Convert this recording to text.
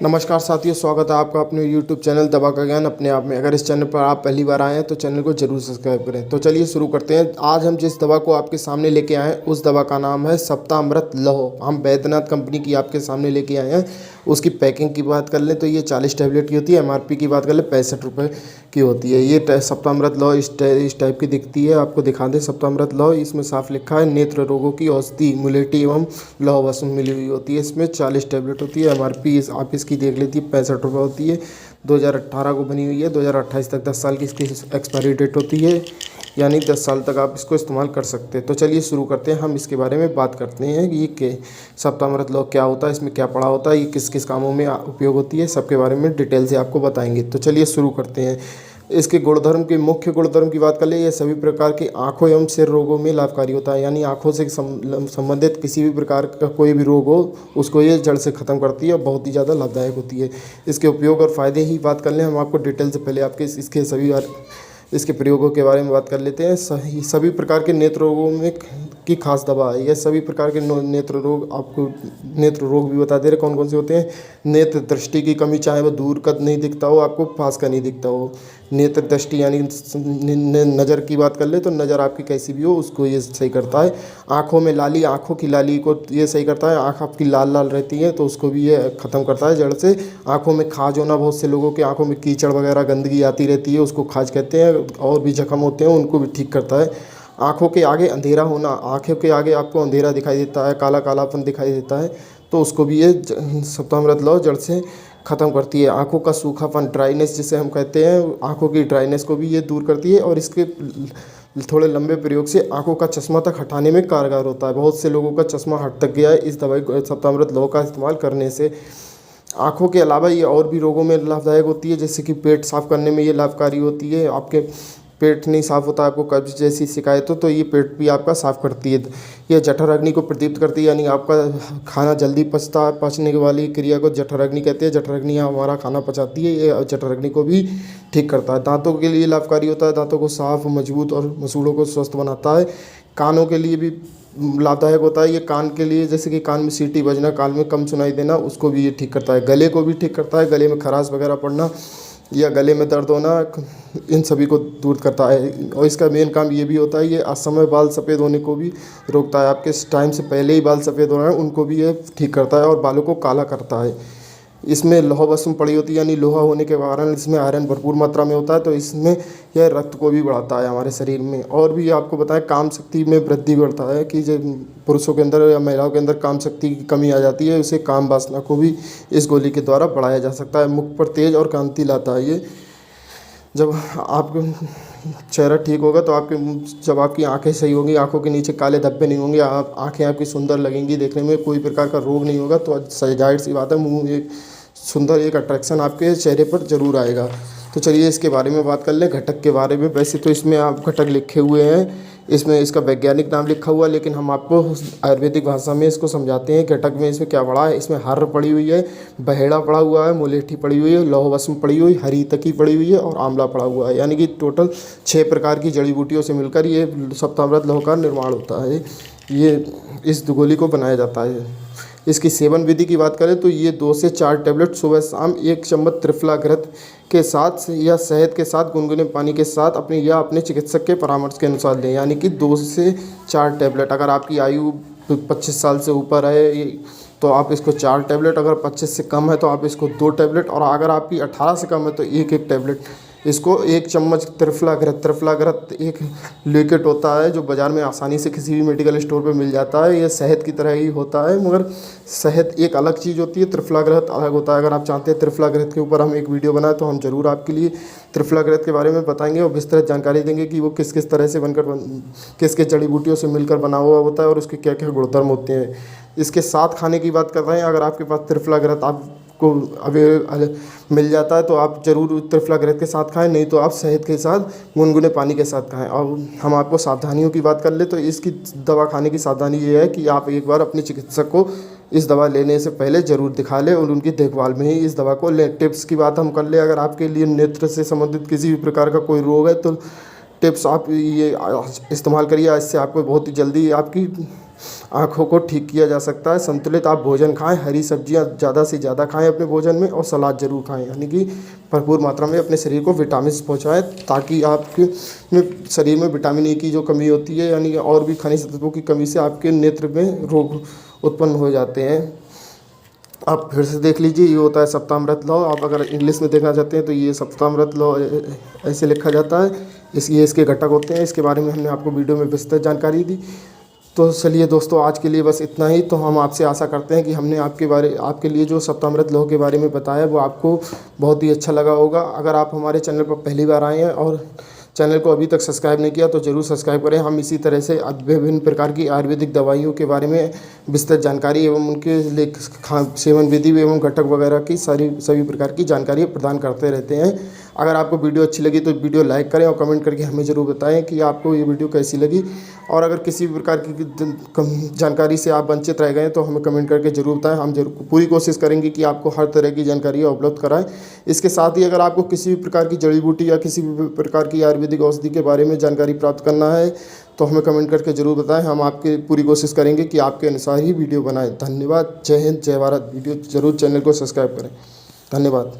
नमस्कार साथियों, स्वागत है आपका अपने YouTube चैनल दवा का ज्ञान अपने आप में। अगर इस चैनल पर आप पहली बार आए हैं तो चैनल को जरूर सब्सक्राइब करें। तो चलिए शुरू करते हैं। आज हम जिस दवा को आपके सामने लेके आए हैं उस दवा का नाम है सप्तामृत लौह। हम वैद्यनाथ कंपनी की आपके सामने लेके आए हैं। उसकी पैकिंग की बात कर लें तो ये 40 टैबलेट की होती है। MRP की बात कर लें 65 रुपये की होती है। ये सप्तामृत लौह इस टाइप की दिखती है। आपको दिखा दें सप्तामृत लौह, इसमें साफ लिखा है नेत्र रोगों की औषधि मुलेठी एवं लौह वसुम मिली हुई होती है। इसमें 40 टैबलेट होती है। MRP आप इसकी देख लेती है 65 रुपये होती है। 2018 को बनी हुई है। 2028 तक 10 साल की इसकी एक्सपायरी डेट होती है, यानी 10 साल तक आप इसको इस्तेमाल कर सकते हैं। तो चलिए शुरू करते हैं। हम इसके बारे में बात करते हैं कि ये सप्तामृत लौह क्या होता है, इसमें क्या पड़ा होता है, ये किस किस कामों में उपयोग होती है, सबके बारे में डिटेल से आपको बताएंगे। तो चलिए शुरू करते हैं। इसके गुणधर्म के मुख्य गुणधर्म की बात कर ले, ये सभी प्रकार के आँखों एवं सिर रोगों में लाभकारी होता है। यानी आँखों से संबंधित किसी भी प्रकार का कोई भी रोग हो उसको ये जड़ से ख़त्म करती है और बहुत ही ज़्यादा लाभदायक होती है। इसके उपयोग और फ़ायदे ही बात कर लें, हम आपको डिटेल से पहले आपके इसके प्रयोगों के बारे में बात कर लेते हैं। सभी प्रकार के नेत्र रोगों में की खास दवा है। यह सभी प्रकार के नेत्र रोग, आपको नेत्र रोग भी बता दे रहे कौन कौन से होते हैं। नेत्र दृष्टि की कमी, चाहे वो दूर का नहीं दिखता हो, आपको पास का नहीं दिखता हो। नेत्र दृष्टि यानी नज़र की बात कर ले तो नज़र आपकी कैसी भी हो उसको ये सही करता है। आँखों में लाली, आँखों की लाली को ये सही करता है। आँख आपकी लाल लाल रहती है तो उसको भी ये ख़त्म करता है जड़ से। आँखों में खाज होना, बहुत से लोगों के आँखों में कीचड़ वगैरह गंदगी आती रहती है, उसको खाज कहते हैं। और भी जख्म होते हैं उनको भी ठीक करता है। आँखों के आगे अंधेरा होना, आँखों के आगे आपको अंधेरा दिखाई देता है, काला कालापन दिखाई देता है, तो उसको भी ये सप्तामृत लौह जड़ से ख़त्म करती है। आँखों का सूखापन, ड्राइनेस जिसे हम कहते हैं, आँखों की ड्राइनेस को भी ये दूर करती है। और इसके थोड़े लंबे प्रयोग से आँखों का चश्मा तक हटाने में कारगर होता है। बहुत से लोगों का चश्मा हट तक गया है इस दवाई को, सप्तामृत लौह का इस्तेमाल करने से। आँखों के अलावा ये और भी रोगों में लाभदायक होती है, जैसे कि पेट साफ़ करने में ये लाभकारी होती है। आपके पेट नहीं साफ़ होता, आपको कब्ज जैसी शिकायत हो तो ये पेट भी आपका साफ़ करती है। यह जठर अग्नि को प्रदीप्त करती है, यानी आपका खाना जल्दी पचता है। पचने के वाली क्रिया को जठर अग्नि कहते हैं। जठर अग्नि हमारा खाना पचाती है, ये जठर अग्नि को भी ठीक करता है। दांतों के लिए लाभकारी होता है, दांतों को साफ, मजबूत और मसूड़ों को स्वस्थ बनाता है। कानों के लिए भी लाभदायक होता है। ये कान के लिए, जैसे कि कान में सीटी बजना, कान में कम सुनाई देना, उसको भी ये ठीक करता है। गले को भी ठीक करता है, गले में खराश वगैरह पड़ना या गले में दर्द होना, इन सभी को दूर करता है। और इसका मेन काम ये भी होता है, ये असमय बाल सफ़ेद होने को भी रोकता है। आपके टाइम से पहले ही बाल सफ़ेद हो रहे हैं उनको भी ये ठीक करता है और बालों को काला करता है। इसमें लौह वसुम पड़ी होती है, यानी लोहा होने के कारण इसमें आयरन भरपूर मात्रा में होता है, तो इसमें यह रक्त को भी बढ़ाता है हमारे शरीर में। और भी आपको बताएं, काम शक्ति में वृद्धि करता है कि जब पुरुषों के अंदर या महिलाओं के अंदर काम शक्ति की कमी आ जाती है, उसे काम वासना को भी इस गोली के द्वारा बढ़ाया जा सकता है। मुख पर तेज और कांति लाता है ये। जब आपका चेहरा ठीक होगा तो जब आपकी आंखें सही होंगी, आंखों के नीचे काले धब्बे नहीं होंगे, आंखें आपकी सुंदर लगेंगी, देखने में कोई प्रकार का रोग नहीं होगा, तो जाहिर सी बात है मुंह एक सुंदर, एक अट्रैक्शन आपके चेहरे पर ज़रूर आएगा। तो चलिए इसके बारे में बात कर लें, घटक के बारे में। वैसे तो इसमें आप घटक लिखे हुए हैं, इसमें इसका वैज्ञानिक नाम लिखा हुआ है, लेकिन हम आपको आयुर्वेदिक भाषा में इसको समझाते हैं। घटक में इसमें क्या पड़ा है। इसमें हर्र पड़ी हुई है, बहेड़ा पड़ा हुआ है, मुलेठी पड़ी हुई है, लौह वसुम पड़ी हुई, हरी तकी पड़ी हुई है और आंवला पड़ा हुआ है। यानी कि टोटल 6 प्रकार की जड़ी बूटियों से मिलकर ये सप्तामृत लौह का निर्माण होता है। ये इस गोली को बनाया जाता है। इसकी सेवन विधि की बात करें तो ये 2 से 4 टैबलेट सुबह शाम 1 चम्मच त्रिफला घृत के साथ या शहद के साथ गुनगुने पानी के साथ अपने चिकित्सक के परामर्श के अनुसार लें। यानी कि 2 से 4 टैबलेट। अगर आपकी आयु 25 साल से ऊपर है तो आप इसको 4 टैबलेट, अगर 25 से कम है तो आप इसको 2 टैबलेट, और अगर आपकी 18 से कम है तो 1 टैबलेट। इसको 1 चम्मच त्रिफला घृत एक लिक्विड होता है जो बाज़ार में आसानी से किसी भी मेडिकल स्टोर पे मिल जाता है। ये शहद की तरह ही होता है, मगर शहद एक अलग चीज़ होती है, त्रिफला घृत अलग होता है। अगर आप चाहते हैं त्रिफला घृत के ऊपर हम एक वीडियो बनाएं तो हम ज़रूर आपके लिए त्रिफला घृत के बारे में बताएंगे और विस्तृत जानकारी देंगे कि वो किस किस तरह से किस किस जड़ी बूटियों से मिलकर बना हुआ होता है और उसके क्या क्या गुणधर्म होते हैं। इसके साथ खाने की बात कर रहे हैं, अगर आपके पास त्रिफला घृत आपको अवेलेबल मिल जाता है तो आप ज़रूर त्रिफला घृत के साथ खाएं, नहीं तो आप शहद के साथ गुनगुने पानी के साथ खाएं। और हम आपको सावधानियों की बात कर ले तो इसकी दवा खाने की सावधानी ये है कि आप एक बार अपने चिकित्सक को इस दवा लेने से पहले ज़रूर दिखा लें और उनकी देखभाल में ही इस दवा को लें। टिप्स की बात हम कर ले, अगर आपके लिए नेत्र से संबंधित किसी भी प्रकार का कोई रोग है तो टिप्स आप ये इस्तेमाल करिए। इससे आपको बहुत ही जल्दी आँखों को ठीक किया जा सकता है। संतुलित आप भोजन खाएं, हरी सब्जियां ज़्यादा से ज़्यादा खाएं अपने भोजन में, और सलाद ज़रूर खाएं, यानी कि भरपूर मात्रा में अपने शरीर को विटामिन पहुँचाएँ, ताकि आपके में शरीर में विटामिन ए की जो कमी होती है, यानी कि और भी खनिज तत्वों की कमी से आपके नेत्र में रोग उत्पन्न हो जाते हैं। आप फिर से देख लीजिए, ये होता है सप्तामृत लौ। आप अगर इंग्लिश में देखना चाहते हैं तो ये सप्तामृत लौ ऐसे लिखा जाता है। ये इसके घटक होते हैं, इसके बारे में हमने आपको वीडियो में विस्तृत जानकारी दी। तो चलिए दोस्तों, आज के लिए बस इतना ही। तो हम आपसे आशा करते हैं कि हमने आपके लिए जो सप्तामृत लौह के बारे में बताया वो आपको बहुत ही अच्छा लगा होगा। अगर आप हमारे चैनल पर पहली बार आए हैं और चैनल को अभी तक सब्सक्राइब नहीं किया तो ज़रूर सब्सक्राइब करें। हम इसी तरह से विभिन्न प्रकार की आयुर्वेदिक दवाइयों के बारे में विस्तृत जानकारी एवं उनके सेवन विधि एवं घटक वगैरह की सभी प्रकार की जानकारी प्रदान करते रहते हैं। अगर आपको वीडियो अच्छी लगी तो वीडियो लाइक करें और कमेंट करके हमें ज़रूर बताएं कि आपको ये वीडियो कैसी लगी। और अगर किसी भी प्रकार की जानकारी से आप वंचित रह गए तो हमें कमेंट करके ज़रूर बताएं। हम जरूर पूरी कोशिश करेंगे कि आपको हर तरह की जानकारी उपलब्ध कराएं। इसके साथ ही अगर आपको किसी भी प्रकार की जड़ी बूटी या किसी भी प्रकार की आयुर्वेदिक औषधि के बारे में जानकारी प्राप्त करना है तो हमें कमेंट करके ज़रूर बताएं। हम आपके पूरी कोशिश करेंगे कि आपके अनुसार ही वीडियो बनाएं। धन्यवाद। जय हिंद, जय भारत। वीडियो ज़रूर चैनल को सब्सक्राइब करें। धन्यवाद।